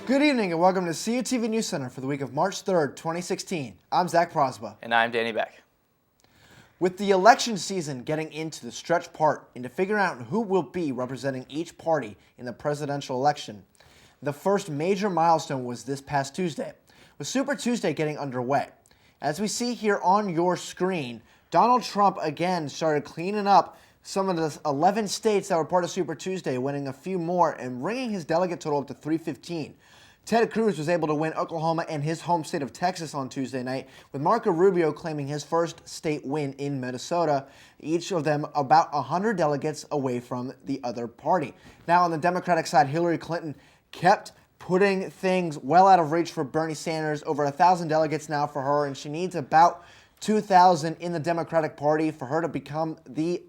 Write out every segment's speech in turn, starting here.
Good evening and welcome to Cutv Newscenter for the week of March 3rd, 2016. I'm Zach Prosba. And I'm Danny Beck. With the election season getting into the stretch part into figuring out who will be representing each party in the presidential election, the first major milestone was this past Tuesday, with Super Tuesday getting underway. As we see here on your screen, Donald Trump again started cleaning up some of the 11 states that were part of Super Tuesday, winning a few more and bringing his delegate total up to 315. Ted Cruz was able to win Oklahoma and his home state of Texas on Tuesday night, with Marco Rubio claiming his first state win in Minnesota, each of them about 100 delegates away from the other party. Now on the Democratic side, Hillary Clinton kept putting things well out of reach for Bernie Sanders, over 1,000 delegates now for her, and she needs about 2,000 in the Democratic Party for her to become the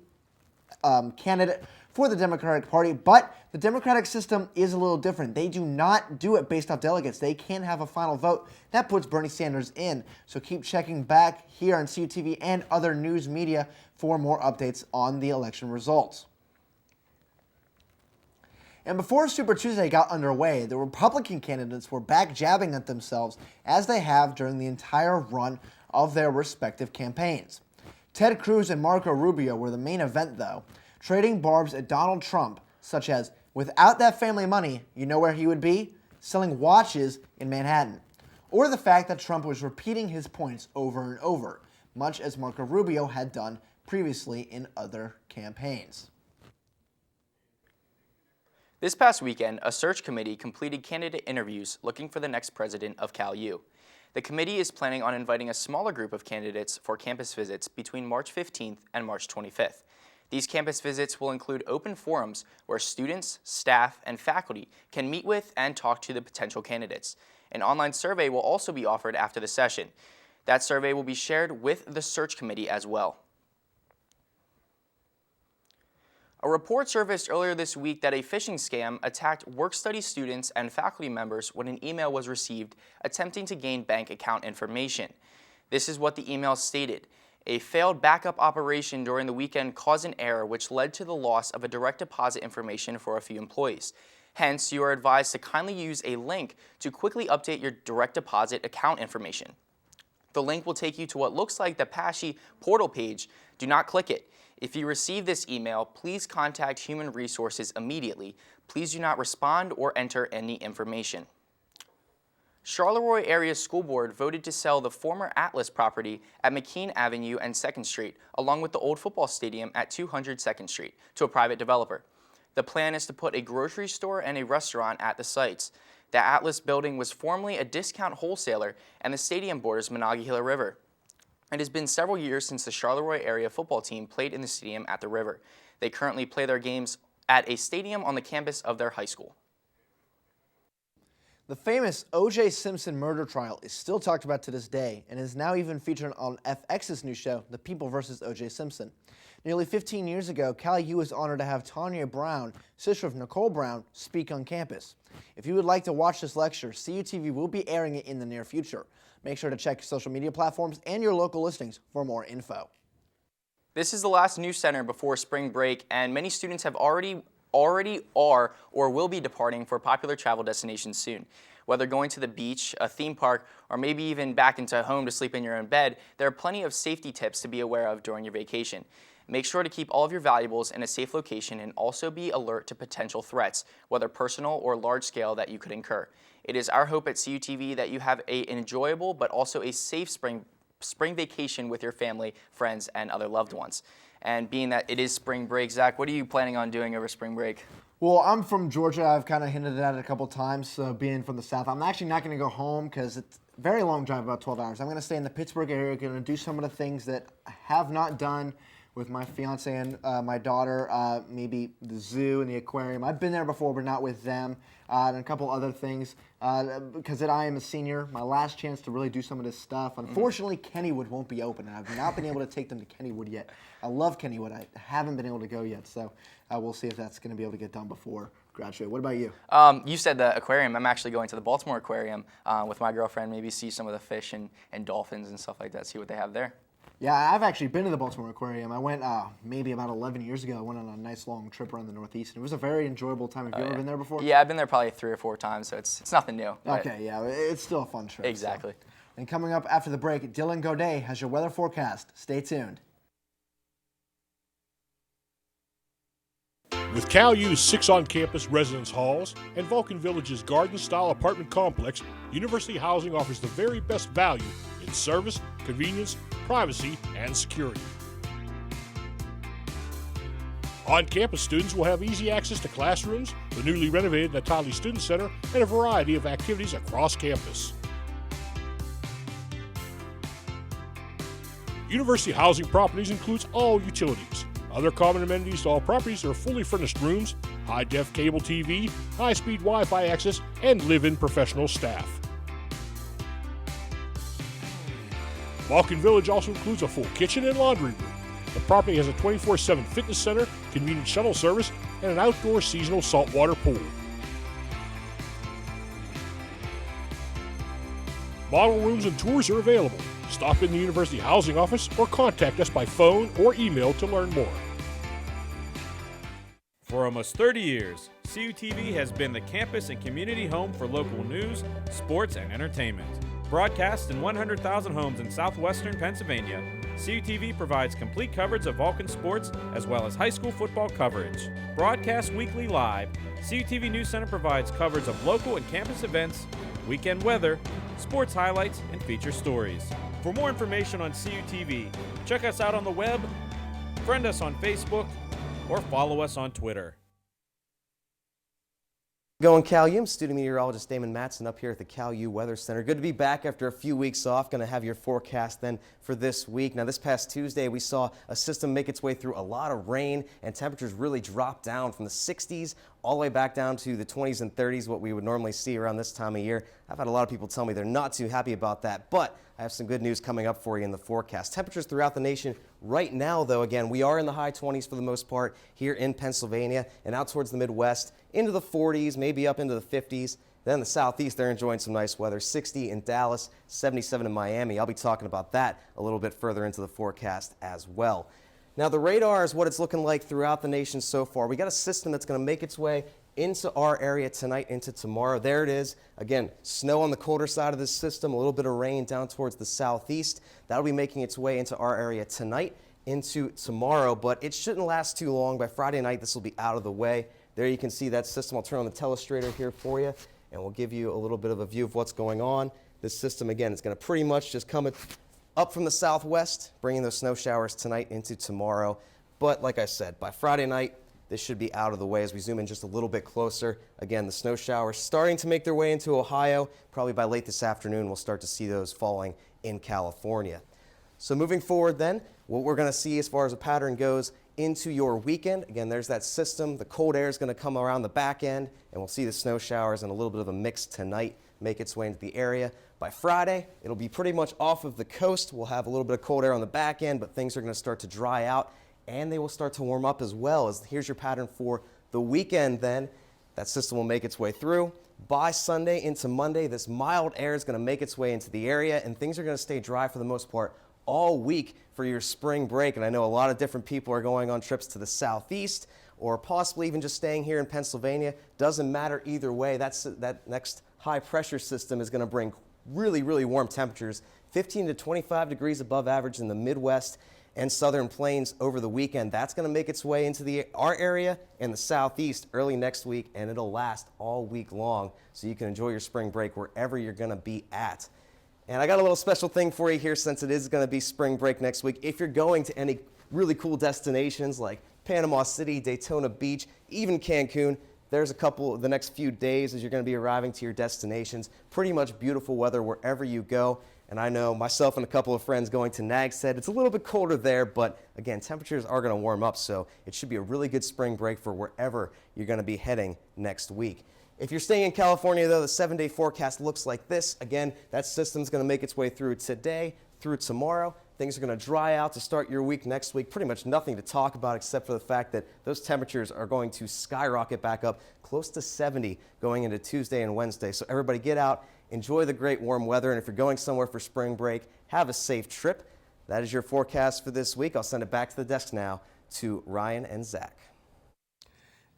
candidate for the Democratic Party. But the Democratic system is a little different. They do not do it based off delegates. They can't have a final vote. That puts Bernie Sanders in. So keep checking back here on CUTV and other news media for more updates on the election results. And before Super Tuesday got underway, the Republican candidates were back jabbing at themselves as they have during the entire run of their respective campaigns. Ted Cruz and Marco Rubio were the main event, though, trading barbs at Donald Trump, such as, without that family money, you know where he would be? Selling watches in Manhattan. Or the fact that Trump was repeating his points over and over, much as Marco Rubio had done previously in other campaigns. This past weekend, a search committee completed candidate interviews looking for the next president of Cal U. The committee is planning on inviting a smaller group of candidates for campus visits between March 15th and March 25th. These campus visits will include open forums where students, staff, and faculty can meet with and talk to the potential candidates. An online survey will also be offered after the session. That survey will be shared with the search committee as well. A report surfaced earlier this week that a phishing scam attacked work-study students and faculty members when an email was received attempting to gain bank account information. This is what the email stated. A failed backup operation during the weekend caused an error which led to the loss of a direct deposit information for a few employees. Hence, you are advised to kindly use a link to quickly update your direct deposit account information. The link will take you to what looks like the Pesci portal page. Do not click it. If you receive this email, please contact Human Resources immediately. Please do not respond or enter any information. Charleroi Area School Board voted to sell the former Atlas property at McKean Avenue and 2nd Street, along with the old football stadium at 200 2nd Street, to a private developer. The plan is to put a grocery store and a restaurant at the sites. The Atlas building was formerly a discount wholesaler, and the stadium borders Monongahela River. It has been several years since the Charleroi area football team played in the stadium at the river. They currently play their games at a stadium on the campus of their high school. The famous O.J. Simpson murder trial is still talked about to this day and is now even featured on FX's new show, The People vs. O.J. Simpson. Nearly 15 years ago, Cal U was honored to have Tanya Brown, sister of Nicole Brown, speak on campus. If you would like to watch this lecture, CUTV will be airing it in the near future. Make sure to check social media platforms and your local listings for more info. This is the last Newscenter before spring break, and many students have already are or will be departing for popular travel destinations soon. Whether going to the beach, a theme park, or maybe even back into home to sleep in your own bed, there are plenty of safety tips to be aware of during your vacation. Make sure to keep all of your valuables in a safe location and also be alert to potential threats, whether personal or large scale, that you could incur. It is our hope at CUTV that you have an enjoyable but also a safe spring vacation with your family, friends, and other loved ones. And being that it is spring break, Zach, what are you planning on doing over spring break? Well, I'm from Georgia. I've kind of hinted at it a couple times, being from the South. I'm actually not going to go home because it's a very long drive, about 12 hours. I'm going to stay in the Pittsburgh area, going to do some of the things that I have not done with my fiance and my daughter, maybe the zoo and the aquarium. I've been there before, but not with them, and a couple other things. Because I am a senior, my last chance to really do some of this stuff. Unfortunately, Kennywood won't be open, and I've not been able to take them to Kennywood yet. I love Kennywood. I haven't been able to go yet, so we'll see if that's going to be able to get done before graduate. What about you? You said the aquarium. I'm actually going to the Baltimore Aquarium with my girlfriend, maybe see some of the fish and dolphins and stuff like that, see what they have there. Yeah, I've actually been to the Baltimore Aquarium. I went maybe about 11 years ago. I went on a nice long trip around the Northeast, and it was a very enjoyable time. Have you ever been there before? Yeah, I've been there probably 3 or 4 times, so it's nothing new. Okay, yeah, it's still a fun trip. Exactly. So. And coming up after the break, Dylan Godet has your weather forecast. Stay tuned. With CalU's 6 on-campus residence halls and Vulcan Village's garden-style apartment complex, University Housing offers the very best value in service, convenience, privacy, and security. On-campus students will have easy access to classrooms, the newly renovated Natali Student Center, and a variety of activities across campus. University Housing Properties includes all utilities. Other common amenities to all properties are fully furnished rooms, high-def cable TV, high-speed Wi-Fi access, and live-in professional staff. Vulcan Village also includes a full kitchen and laundry room. The property has a 24/7 fitness center, convenient shuttle service, and an outdoor seasonal saltwater pool. Model rooms and tours are available. Stop in the University Housing Office or contact us by phone or email to learn more. For almost 30 years, CUTV has been the campus and community home for local news, sports, and entertainment. Broadcast in 100,000 homes in southwestern Pennsylvania, CUTV provides complete coverage of Vulcan sports as well as high school football coverage. Broadcast weekly live, CUTV Newscenter provides coverage of local and campus events, weekend weather, sports highlights, and feature stories. For more information on CUTV, check us out on the web, friend us on Facebook, or follow us on Twitter. Going CalU, student meteorologist Damon Matson up here at the CalU Weather Center. Good to be back after a few weeks off. Going to have your forecast then for this week. Now, this past Tuesday, we saw a system make its way through a lot of rain, and temperatures really dropped down from the 60s all the way back down to the 20s and 30s, what we would normally see around this time of year. I've had a lot of people tell me they're not too happy about that, but I have some good news coming up for you in the forecast. Temperatures throughout the nation right now, though, again, we are in the high 20s for the most part here in Pennsylvania and out towards the Midwest into the 40s, maybe up into the 50s. Then the Southeast, they're enjoying some nice weather. 60 in Dallas, 77 in Miami. I'll be talking about that a little bit further into the forecast as well. Now, the radar is what it's looking like throughout the nation so far. We got a system that's going to make its way into our area tonight, into tomorrow. There it is. Again, snow on the colder side of this system, a little bit of rain down towards the southeast. That'll be making its way into our area tonight, into tomorrow, but it shouldn't last too long. By Friday night, this will be out of the way. There you can see that system. I'll turn on the telestrator here for you, and we'll give you a little bit of a view of what's going on. This system, again, is going to pretty much just come up from the southwest, bringing those snow showers tonight into tomorrow. But like I said, by Friday night, this should be out of the way as we zoom in just a little bit closer. Again, the snow showers starting to make their way into Ohio. Probably by late this afternoon, we'll start to see those falling in California. So moving forward then, what we're going to see as far as a pattern goes into your weekend. Again, there's that system. The cold air is going to come around the back end, and we'll see the snow showers and a little bit of a mix tonight make its way into the area. By Friday, it'll be pretty much off of the coast. We'll have a little bit of cold air on the back end, but things are going to start to dry out, and they will start to warm up as well. Here's your pattern for the weekend then. That system will make its way through. By Sunday into Monday, this mild air is going to make its way into the area, and things are going to stay dry for the most part all week for your spring break. And I know a lot of different people are going on trips to the southeast or possibly even just staying here in Pennsylvania. Doesn't matter either way. That next high pressure system is going to bring really, really warm temperatures, 15 to 25 degrees above average in the Midwest and southern plains over the weekend. That's going to make its way into our area and the southeast early next week, and it'll last all week long, so you can enjoy your spring break wherever you're going to be at. And I got a little special thing for you here since it is going to be spring break next week. If you're going to any really cool destinations like Panama City, Daytona Beach, even Cancun, there's a couple the next few days as you're going to be arriving to your destinations. Pretty much beautiful weather wherever you go. And I know myself and a couple of friends going to Nags said it's a little bit colder there, but again, temperatures are going to warm up, so it should be a really good spring break for wherever you're going to be heading next week. If you're staying in California, though, the 7-day forecast looks like this. Again, that system's going to make its way through today, through tomorrow. Things are going to dry out to start your week next week. Pretty much nothing to talk about except for the fact that those temperatures are going to skyrocket back up close to 70 going into Tuesday and Wednesday. So everybody get out, enjoy the great warm weather, and if you're going somewhere for spring break, have a safe trip. That is your forecast for this week. I'll send it back to the desk now to Ryan and Zach.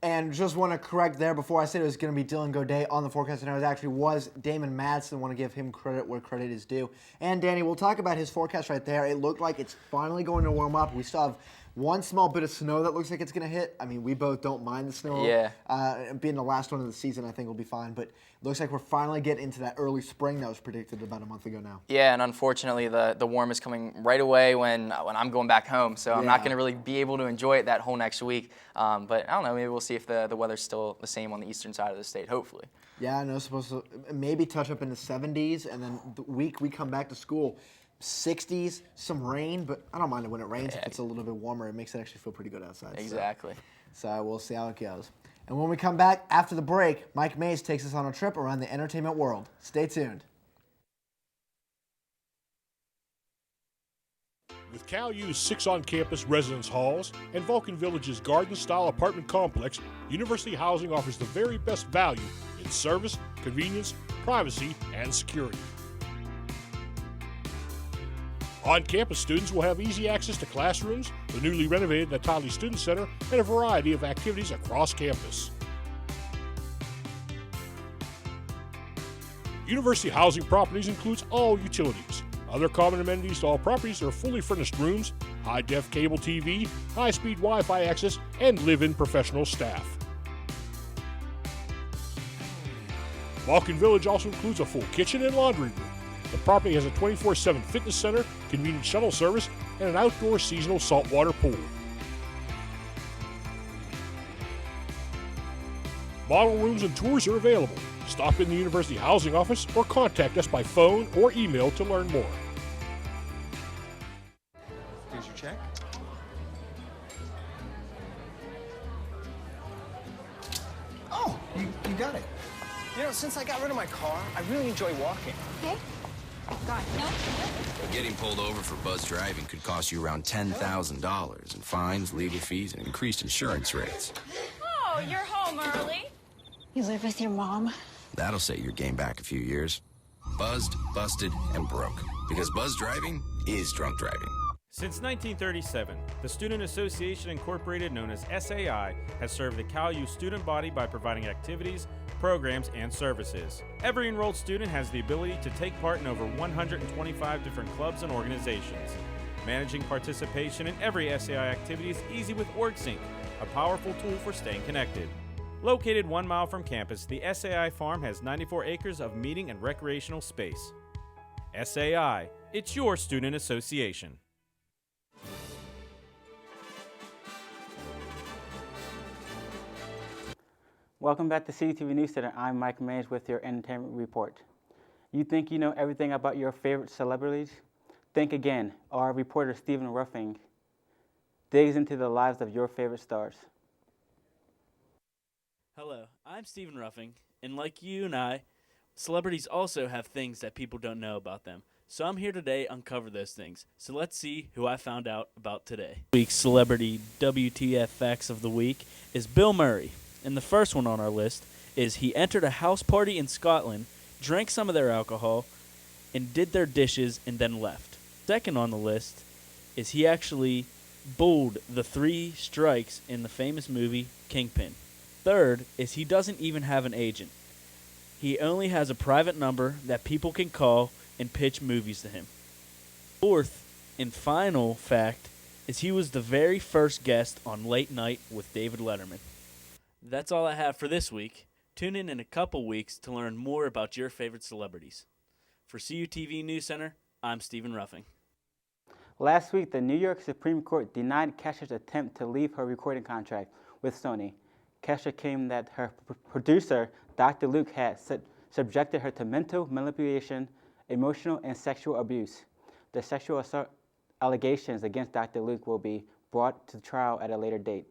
And just want to correct there before I said it was going to be Dylan Godet on the forecast, and it actually was Damon Madsen. Want to give him credit where credit is due. And Danny, we'll talk about his forecast right there. It looked like it's finally going to warm up. We still have one small bit of snow that looks like it's going to hit. I mean, we both don't mind the snow. Yeah. Being the last one of the season, I think we'll be fine. But it looks like we're finally getting into that early spring that was predicted about a month ago now. Yeah, and unfortunately, the warm is coming right away when I'm going back home, so I'm not going to really be able to enjoy it that whole next week. But I don't know, maybe we'll see if the weather's still the same on the eastern side of the state, hopefully. Yeah, I know it's supposed to maybe touch up in the 70s, and then the week we come back to school, 60s, some rain, but I don't mind it when it rains. If it's a little bit warmer, it makes it actually feel pretty good outside. Exactly. So we'll see how it goes. And when we come back after the break, Mike Mays takes us on a trip around the entertainment world. Stay tuned. With Cal U's 6 on-campus residence halls and Vulcan Village's garden-style apartment complex, University Housing offers the very best value in service, convenience, privacy, and security. On-campus students will have easy access to classrooms, the newly renovated Natali Student Center, and a variety of activities across campus. University Housing Properties includes all utilities. Other common amenities to all properties are fully furnished rooms, high-def cable TV, high-speed Wi-Fi access, and live-in professional staff. Vulcan Village also includes a full kitchen and laundry room. The property has a 24/7 fitness center, convenient shuttle service, and an outdoor seasonal saltwater pool. Model rooms and tours are available. Stop in the University Housing office or contact us by phone or email to learn more. Here's your check. Oh, you got it. You know, since I got rid of my car, I really enjoy walking. Okay. God, no. Getting pulled over for buzz driving could cost you around $10,000 in fines, legal fees, and increased insurance rates. Oh, you're home early. You live with your mom? That'll set your game back a few years. Buzzed, busted, and broke. Because buzz driving is drunk driving. Since 1937, the Student Association Incorporated, known as SAI, has served the Cal U student body by providing activities, programs, and services. Every enrolled student has the ability to take part in over 125 different clubs and organizations. Managing participation in every SAI activity is easy with OrgSync, a powerful tool for staying connected. Located 1 mile from campus, the SAI Farm has 94 acres of meeting and recreational space. SAI, it's your student association. Welcome back to CTV Newscenter. I'm Mike Mays with your entertainment report. You think you know everything about your favorite celebrities? Think again. Our reporter Stephen Ruffing digs into the lives of your favorite stars. Hello, I'm Stephen Ruffing, and like you and I, celebrities also have things that people don't know about them. So I'm here today to uncover those things. So let's see who I found out about today. This week's celebrity WTF facts of the week is Bill Murray. And the first one on our list is he entered a house party in Scotland, drank some of their alcohol, and did their dishes and then left. Second on the list is he actually bowled the 3 strikes in the famous movie Kingpin. Third is he doesn't even have an agent. He only has a private number that people can call and pitch movies to him. Fourth and final fact is he was the very first guest on Late Night with David Letterman. That's all I have for this week. Tune in a couple weeks to learn more about your favorite celebrities. For CUTV News Center, I'm Stephen Ruffing. Last week, the New York Supreme Court denied Kesha's attempt to leave her recording contract with Sony. Kesha claimed that her producer, Dr. Luke, had subjected her to mental manipulation, emotional and sexual abuse. The sexual assault allegations against Dr. Luke will be brought to trial at a later date.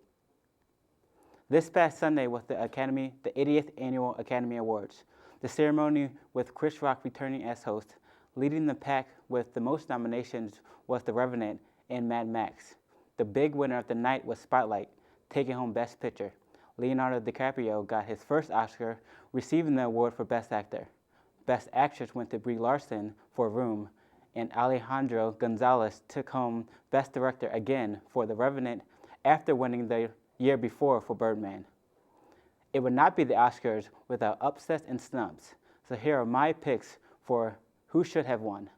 This past Sunday was the 80th Annual Academy Awards. The ceremony with Chris Rock returning as host. Leading the pack with the most nominations was The Revenant and Mad Max. The big winner of the night was Spotlight, taking home Best Picture. Leonardo DiCaprio got his first Oscar, receiving the award for Best Actor. Best Actress went to Brie Larson for Room, and Alejandro Gonzalez took home Best Director again for The Revenant after winning the year before for Birdman. It would not be the Oscars without upsets and snubs, so here are my picks for who should have won.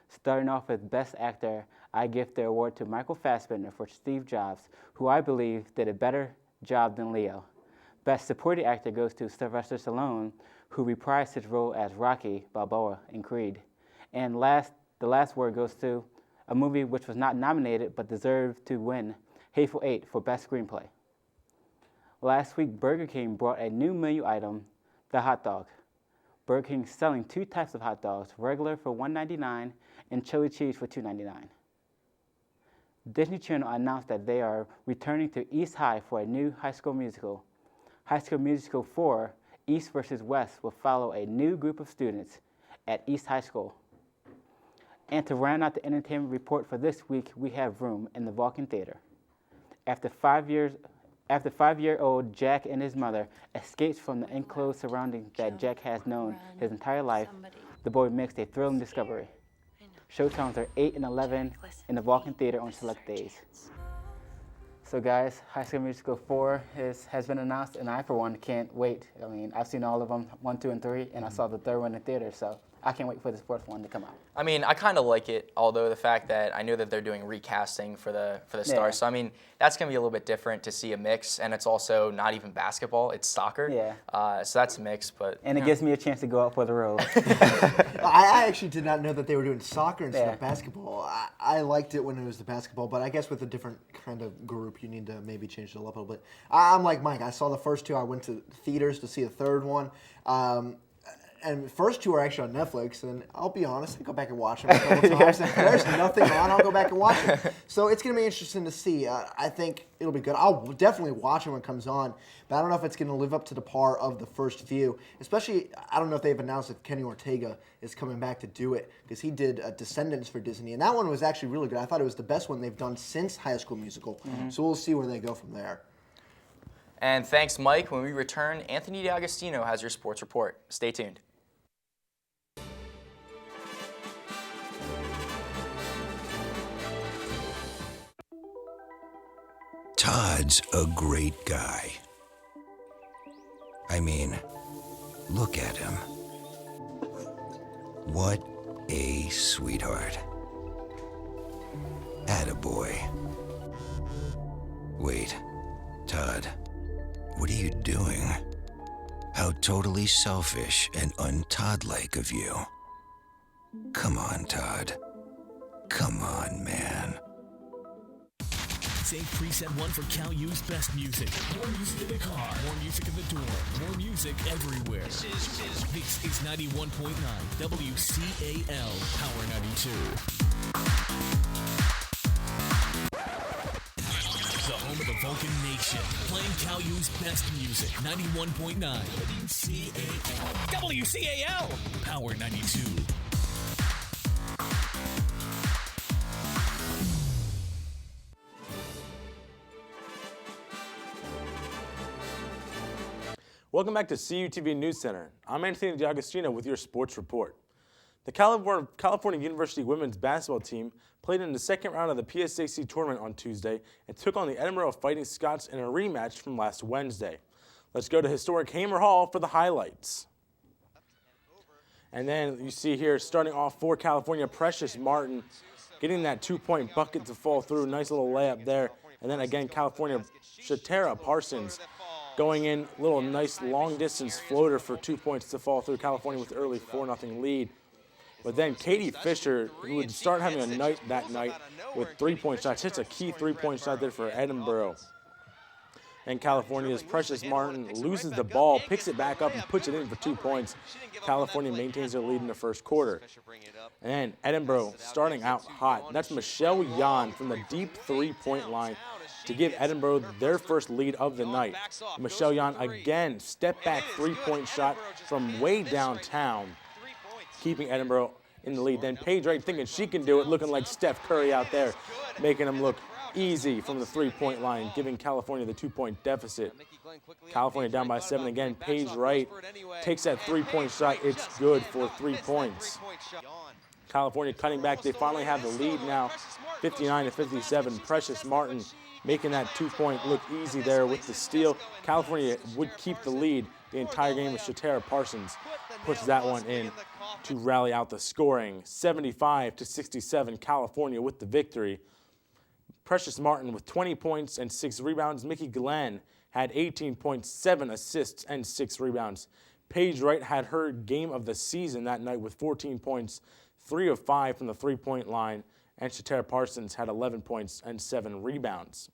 Starting off with Best Actor, I give the award to Michael Fassbender for Steve Jobs, who I believe did a better job than Leo. Best Supporting Actor goes to Sylvester Stallone, who reprised his role as Rocky Balboa in Creed. And the last word goes to a movie which was not nominated but deserved to win, Hateful Eight, for Best Screenplay. Last week, Burger King brought a new menu item, the hot dog. Burger King is selling two types of hot dogs, regular for $1.99 and chili cheese for $2.99. Disney Channel announced that they are returning to East High for a new High School Musical. High School Musical 4, East vs. West, will follow a new group of students at East High School. And to round out the entertainment report for this week, we have Room in the Vulcan Theater. After 5-year-old Jack and his mother escapes from the enclosed surroundings that Jack has known his entire life, the boy makes a thrilling discovery. Showtimes are 8 and 11 in the Vulcan Theater on select days. So guys, High School Musical 4 has been announced, and I, for one, can't wait. I mean, I've seen all of them, 1, 2, and 3, and I saw the third one in the theater, so I can't wait for this fourth one to come out. I mean, I kind of like it, although the fact that I know that they're doing recasting for the stars. Yeah. So I mean, that's gonna be a little bit different to see a mix, and it's also not even basketball; it's soccer. Yeah. So that's a mix, but And it gives me a chance to go out for the road. I actually did not know that they were doing soccer instead Yeah. of basketball. I liked it when it was the basketball, but I guess with a different kind of group, you need to maybe change it up a little bit. I'm like Mike. I saw the first two. I went to theaters to see the third one. And the first two are actually on Netflix, and I'll be honest, I go back and watch them a couple times. If there's nothing on, I'll go back and watch it. So it's going to be interesting to see. I think it'll be good. I'll definitely watch it when it comes on, but I don't know if it's going to live up to the par of the first few. Especially, I don't know if they've announced if Kenny Ortega is coming back to do it, because he did Descendants for Disney, and that one was actually really good. I thought it was the best one they've done since High School Musical. So we'll see where they go from there. And thanks, Mike. When we return, Anthony D'Agostino has your sports report. Stay tuned. Todd's a great guy. I mean, look at him. What a sweetheart. Attaboy. Wait, Todd, what are you doing? How totally selfish and un-Todd-like of you. Come on, Todd. Come on, man. Save preset 1 for Cal U's best music. More music in the car, more music in the door, more music everywhere. This is 91.9 WCAL, Power 92. The home of the Vulcan Nation, playing Cal U's best music. 91.9 WCAL. WCAL, Power 92. Welcome back to Cutv News Center. I'm Anthony D'Agostino with your sports report. The California University women's basketball team played in the second round of the PSAC tournament on Tuesday and took on the Edinboro Fighting Scots in a rematch from last Wednesday. Let's go to historic Hamer Hall for the highlights. And then you see here, starting off for California, Precious Martin getting that 2-point bucket to fall through. Nice little layup there. And then again, California, Shatera Parsons going in, little nice long-distance floater for 2 points to fall through. California with early 4-0 lead. But then Katie Fisher, who would start having a night that night with 3-point shots, hits a key 3-point shot there for Edinboro. And California's Precious Martin loses the ball, picks it back up, and puts it in for 2 points. California maintains their lead in the first quarter. And Edinboro starting out hot. That's Michelle Yan from the deep 3-point line to give Edinboro their first lead of the night. Michelle Yan again, step back 3-point shot from way downtown, keeping Edinboro in the lead. Then Paige Wright thinking she can do it, looking like Steph Curry out there, making them look easy from the 3-point line, giving California the 2-point deficit. California down by 7 again. Paige Wright takes that 3-point shot. It's good for 3 points. California cutting back. They finally have the lead now, 59-57. Precious Martin making that 2-point look easy there with the steal. California would keep the lead the entire game as Shatara Parsons puts that one in to rally out the scoring. 75-67, California with the victory. Precious Martin with 20 points and 6 rebounds. Mickey Glenn had 18 points, 7 assists, and 6 rebounds. Paige Wright had her game of the season that night with 14 points, 3 of 5 from the three-point line, and Shatara Parsons had 11 points and 7 rebounds.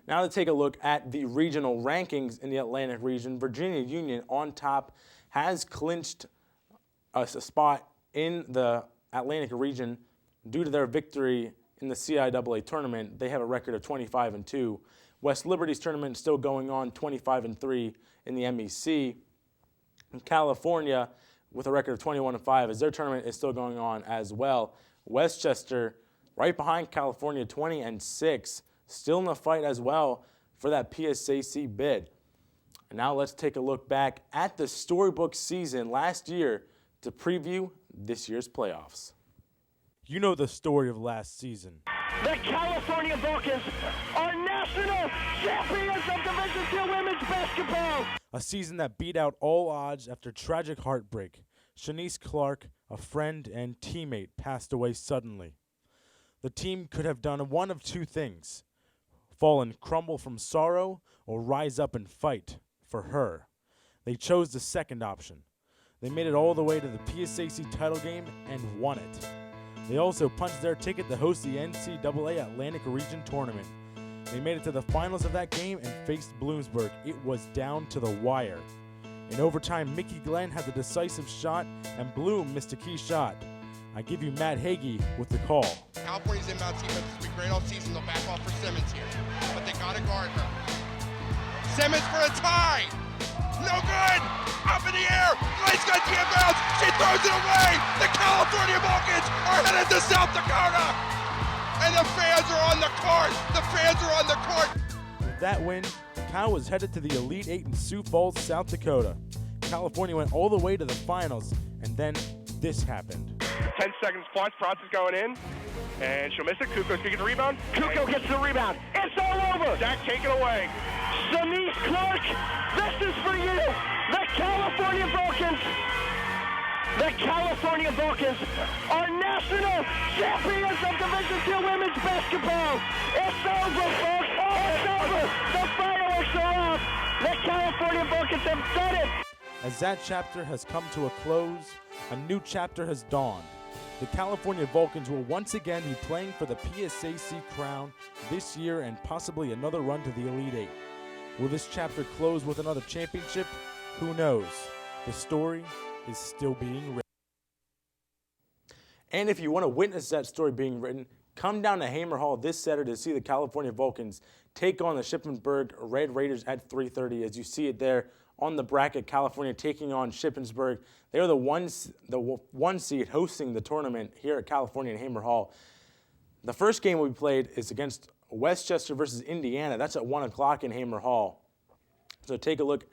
Now to take a look at the regional rankings in the Atlantic region. Virginia Union on top has clinched a spot in the Atlantic region due to their victory in the CIAA tournament. They have a record of 25-2. West Liberty's tournament is still going on, 25-3 in the MEC. And California with a record of 21-5 as their tournament is still going on as well. Westchester right behind California, 20-6, still in the fight as well for that PSAC bid. And now let's take a look back at the storybook season last year to preview this year's playoffs. You know the story of last season. The California Vulcans are national champions of Division II women's basketball. A season that beat out all odds after tragic heartbreak. Shanice Clark, a friend and teammate, passed away suddenly. The team could have done one of two things: fall and crumble from sorrow, or rise up and fight for her. They chose the second option. They made it all the way to the PSAC title game and won it. They also punched their ticket to host the NCAA Atlantic Region Tournament. They made it to the finals of that game and faced Bloomsburg. It was down to the wire. In overtime, Mickey Glenn had the decisive shot, and Bloom missed a key shot. I give you Matt Hagee with the call. California's inbound defense has been great all season. They'll back off for Simmons here, but they got to guard her. Simmons for a tie. No good. Up in the air. Glenn's got the inbounds. She throws it away. The California Vulcans are headed to South Dakota. And the fans are on the court. The fans are on the court. With that win, Cal was headed to the Elite Eight in Sioux Falls, South Dakota. California went all the way to the finals, and then this happened. 10 seconds plus, Prots is going in, and she'll miss it. Kuko's gonna get the rebound. Kuko gets the rebound. It's all over. Zach, take it away. Shanice Clark, this is for you. The California Vulcans. The California Vulcans are national champions of Division II women's basketball. It's over, folks. It's over. The fireworks are off. The California Vulcans have done it. As that chapter has come to a close, a new chapter has dawned. The California Vulcans will once again be playing for the PSAC crown this year and possibly another run to the Elite Eight. Will this chapter close with another championship? Who knows? The story is still being written. And if you want to witness that story being written, come down to Hamer Hall this Saturday to see the California Vulcans take on the Shippensburg Red Raiders at 3:30. As you see it there on the bracket, California taking on Shippensburg. They are the one seed hosting the tournament here at California in Hamer Hall. The first game we played is against Westchester versus Indiana. That's at 1 o'clock in Hamer Hall. So take a look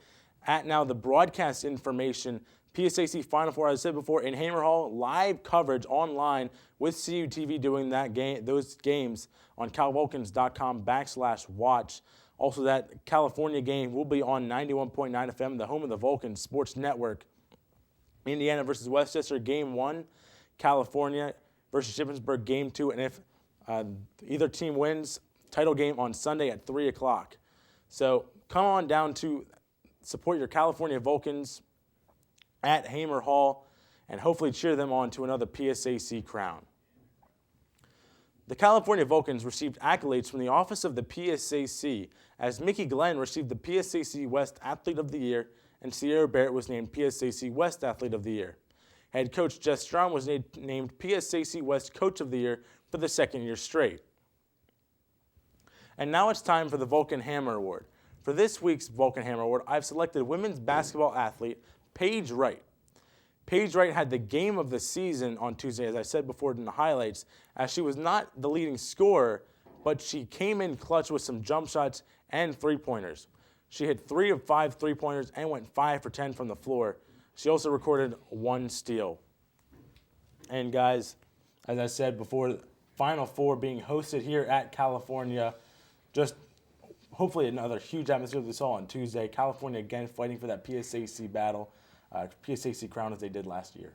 at now the broadcast information. PSAC Final Four, as I said before, in Hamer Hall, live coverage online with CUTV doing that game, those games on calvulcans.com/watch. Also, that California game will be on 91.9 FM, the home of the Vulcans Sports Network. Indiana versus Westchester, Game 1. California versus Shippensburg, Game 2. And if either team wins, title game on Sunday at 3 o'clock. So come on down to support your California Vulcans at Hamer Hall and hopefully cheer them on to another PSAC crown. The California Vulcans received accolades from the Office of the PSAC as Mickey Glenn received the PSAC West Athlete of the Year and Sierra Barrett was named PSAC West Athlete of the Year. Head coach Jess Strom was named PSAC West Coach of the Year for the second year straight. And now it's time for the Vulcan Hammer Award. For this week's Vulcan Hammer Award, I've selected women's basketball athlete Paige Wright. Paige Wright had the game of the season on Tuesday, as I said before in the highlights, as she was not the leading scorer, but she came in clutch with some jump shots and three-pointers. She hit 3 of 5 three-pointers and went 5 for 10 from the floor. She also recorded 1 steal. And guys, as I said before, Final Four being hosted here at California. Just hopefully another huge atmosphere that we saw on Tuesday. California again fighting for that PSAC battle, PSAC crown as they did last year.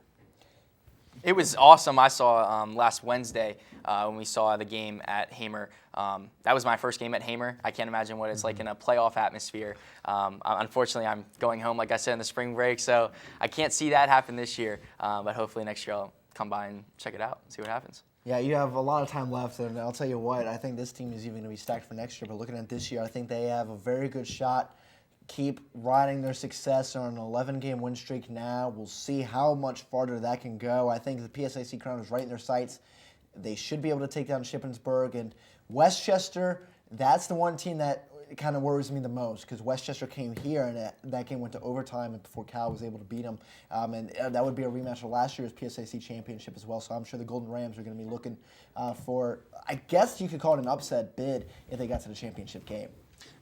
It was awesome. I saw last Wednesday when we saw the game at Hamer. That was my first game at Hamer. I can't imagine what it's like in a playoff atmosphere. Unfortunately, I'm going home, like I said, in the spring break, so I can't see that happen this year. But hopefully next year I'll come by and check it out, see what happens. Yeah, you have a lot of time left, and I'll tell you what, I think this team is even going to be stacked for next year. But looking at this year, I think they have a very good shot. Keep riding their success on an 11-game win streak now. We'll see how much farther that can go. I think the PSAC crown is right in their sights. They should be able to take down Shippensburg. And Westchester, that's the one team that kind of worries me the most, because Westchester came here and that game went to overtime and before Cal was able to beat them. And that would be a rematch of last year's PSAC championship as well. So I'm sure the Golden Rams are going to be looking for, I guess you could call it an upset bid if they got to the championship game.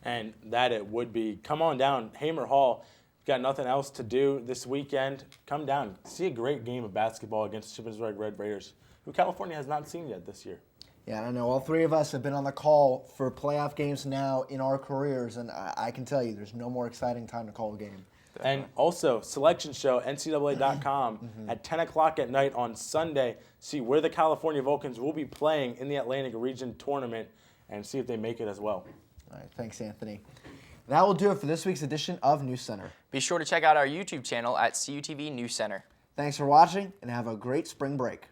And that it would be. Come on down, Hamer Hall. Got nothing else to do this weekend. Come down, see a great game of basketball against Shippensburg Red Raiders, who California has not seen yet this year. Yeah, I know all three of us have been on the call for playoff games now in our careers, and I can tell you there's no more exciting time to call a game. And also, selection show, NCAA.com, at 10 o'clock at night on Sunday. See where the California Vulcans will be playing in the Atlantic Region Tournament and see if they make it as well. All right, thanks, Anthony. That will do it for this week's edition of Newscenter. Be sure to check out our YouTube channel at CUTV Newscenter. Thanks for watching, and have a great spring break.